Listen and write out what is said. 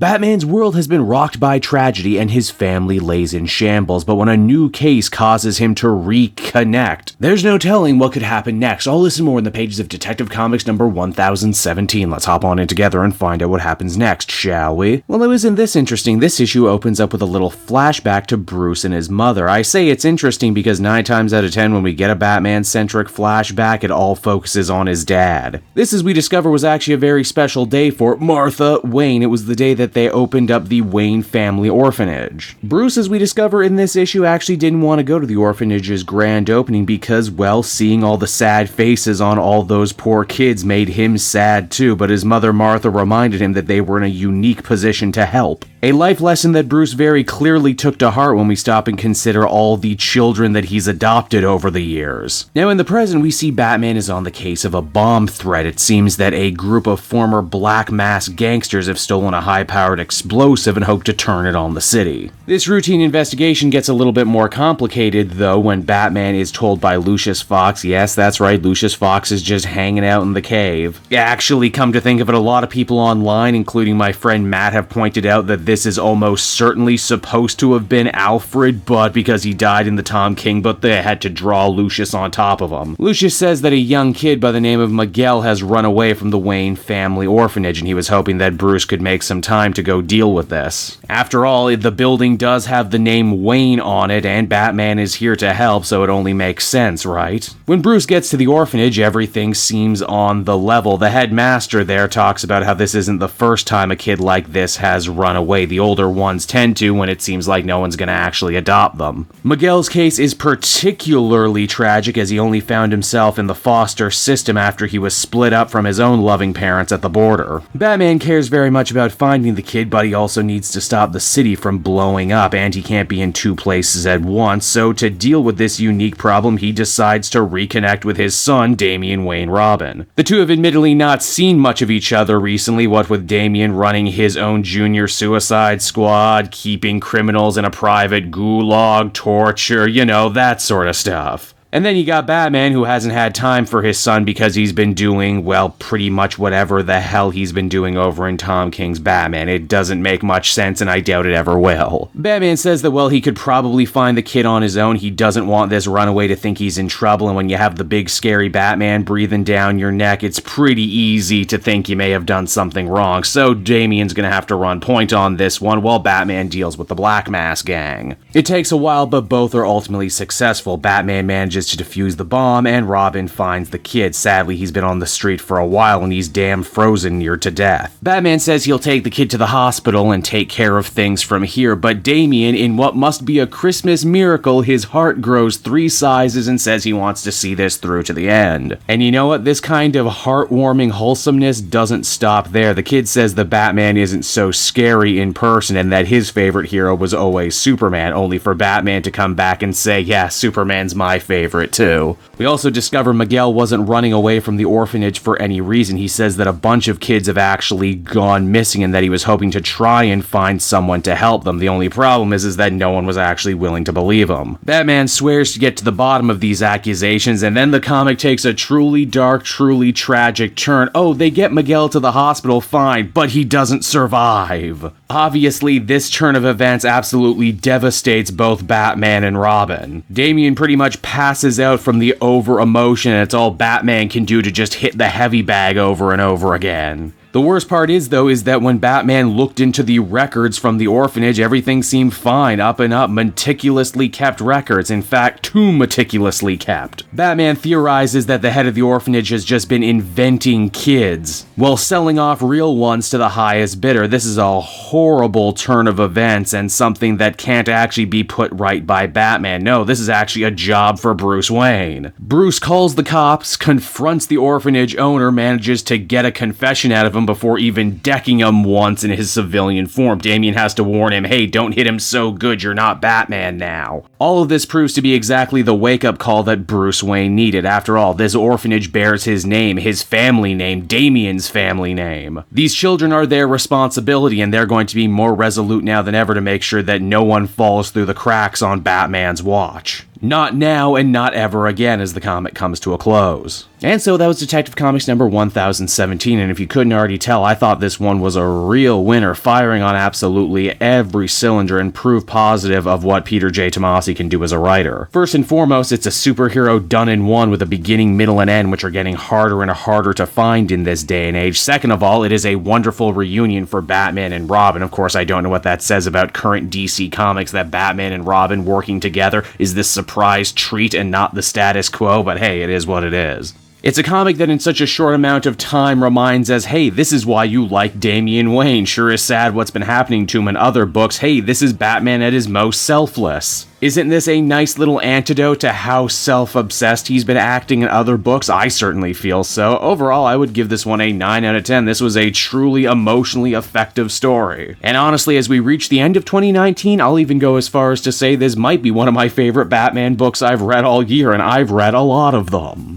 Batman's world has been rocked by tragedy and his family lays in shambles, but when a new case causes him to reconnect, there's no telling what could happen next. I'll listen more in the pages of Detective Comics number 1017. Let's hop on in together and find out what happens next, shall we? Well, it isn't this interesting. This issue opens up with a little flashback to Bruce and his mother. I say it's interesting because 9 times out of 10 when we get a Batman-centric flashback, it all focuses on his dad. This, as we discover, was actually a very special day for Martha Wayne. It was the day that they opened up the Wayne family orphanage. Bruce, as we discover in this issue, actually didn't want to go to the orphanage's grand opening because, well, seeing all the sad faces on all those poor kids made him sad too, but his mother Martha reminded him that they were in a unique position to help. A life lesson that Bruce very clearly took to heart when we stop and consider all the children that he's adopted over the years. Now in the present, we see Batman is on the case of a bomb threat. It seems that a group of former Black Mass gangsters have stolen a high-powered explosive and hope to turn it on the city. This routine investigation gets a little bit more complicated, though, when Batman is told by Lucius Fox, yes, that's right, Lucius Fox is just hanging out in the cave. Actually, come to think of it, a lot of people online, including my friend Matt, have pointed out that this is almost certainly supposed to have been Alfred, but because he died in the Tom King book, they had to draw Lucius on top of him. Lucius says that a young kid by the name of Miguel has run away from the Wayne family orphanage, and he was hoping that Bruce could make some time to go deal with this. After all, the building does have the name Wayne on it, and Batman is here to help, so it only makes sense, right? When Bruce gets to the orphanage, everything seems on the level. The headmaster there talks about how this isn't the first time a kid like this has run away. The older ones tend to when it seems like no one's gonna actually adopt them. Miguel's case is particularly tragic as he only found himself in the foster system after he was split up from his own loving parents at the border. Batman cares very much about finding the kid, but he also needs to stop the city from blowing up, and he can't be in 2 places at once, so to deal with this unique problem, he decides to reconnect with his son, Damian Wayne Robin. The two have admittedly not seen much of each other recently, what with Damian running his own junior suicide squad, keeping criminals in a private gulag, torture, you know, that sort of stuff. And then you got Batman, who hasn't had time for his son because he's been doing, well, pretty much whatever the hell he's been doing over in Tom King's Batman. It doesn't make much sense, and I doubt it ever will. Batman says that, well, he could probably find the kid on his own. He doesn't want this runaway to think he's in trouble, and when you have the big scary Batman breathing down your neck, it's pretty easy to think you may have done something wrong. So Damian's gonna have to run point on this one while Batman deals with the Black Mass gang. It takes a while, but both are ultimately successful. Batman manages to defuse the bomb, and Robin finds the kid. Sadly, he's been on the street for a while and he's damn frozen near to death. Batman says he'll take the kid to the hospital and take care of things from here, but Damian, in what must be a Christmas miracle, his heart grows 3 sizes and says he wants to see this through to the end. And you know what? This kind of heartwarming wholesomeness doesn't stop there. The kid says the Batman isn't so scary in person and that his favorite hero was always Superman, only for Batman to come back and say, yeah, Superman's my favorite too. We also discover Miguel wasn't running away from the orphanage for any reason. He says that a bunch of kids have actually gone missing and that he was hoping to try and find someone to help them. The only problem is that no one was actually willing to believe him. Batman swears to get to the bottom of these accusations, and then the comic takes a truly dark, truly tragic turn. Oh, they get Miguel to the hospital, fine, but he doesn't survive. Obviously, this turn of events absolutely devastates both Batman and Robin. Damian pretty much passes out from the over-emotion, and it's all Batman can do to just hit the heavy bag over and over again. The worst part is, though, is that when Batman looked into the records from the orphanage, everything seemed fine, up and up, meticulously kept records, in fact, too meticulously kept. Batman theorizes that the head of the orphanage has just been inventing kids, while selling off real ones to the highest bidder. This is a horrible turn of events, and something that can't actually be put right by Batman. No, this is actually a job for Bruce Wayne. Bruce calls the cops, confronts the orphanage owner, manages to get a confession out of him before even decking him once in his civilian form. Damian has to warn him, hey, don't hit him so good, you're not Batman now. All of this proves to be exactly the wake-up call that Bruce Wayne needed. After all, this orphanage bears his name, his family name, Damian's family name. These children are their responsibility, and they're going to be more resolute now than ever to make sure that no one falls through the cracks on Batman's watch. Not now and not ever again as the comic comes to a close. And so that was Detective Comics number 1017, and if you couldn't already tell, I thought this one was a real winner, firing on absolutely every cylinder and proof positive of what Peter J. Tomasi can do as a writer. First and foremost, it's a superhero done in one with a beginning, middle, and end, which are getting harder and harder to find in this day and age. Second of all, it is a wonderful reunion for Batman and Robin. Of course, I don't know what that says about current DC Comics, that Batman and Robin working together is this surprise treat and not the status quo, but hey, it is what it is. It's a comic that in such a short amount of time reminds us, hey, this is why you like Damian Wayne. Sure is sad what's been happening to him in other books. Hey, this is Batman at his most selfless. Isn't this a nice little antidote to how self-obsessed he's been acting in other books? I certainly feel so. Overall, I would give this one a 9 out of 10. This was a truly emotionally effective story. And honestly, as we reach the end of 2019, I'll even go as far as to say this might be one of my favorite Batman books I've read all year, and I've read a lot of them.